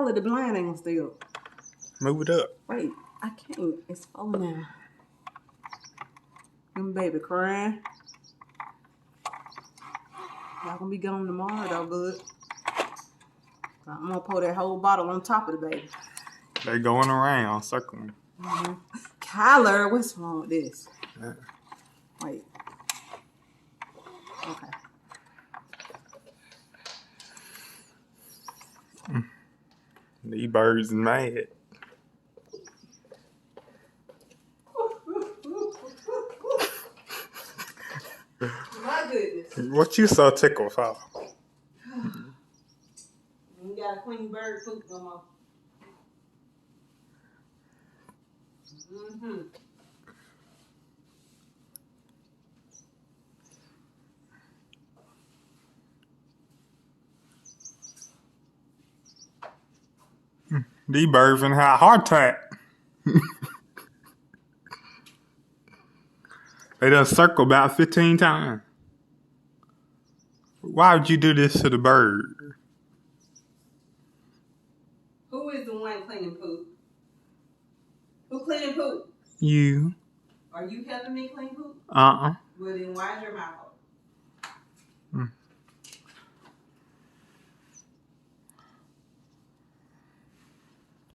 color the blind ain't gonna stay up. Move it up. Wait, I can't. It's falling now. Them baby crying. Y'all gonna be gone tomorrow though, bud. I'm gonna pour that whole bottle on top of the baby. They going around, circling. Kyler, what's wrong with this? Yeah. Wait. Okay. These birds mad. My goodness. What you so tickled for? You got a clean bird poop no more. Mm-hmm. These birds finna have a heart attack. They done circled about 15 times. Why would you do this to the bird? Who is the one cleaning poop? Who cleaning poop? You. Are you helping me clean poop? Uh-uh. Well, then why is your mouth open?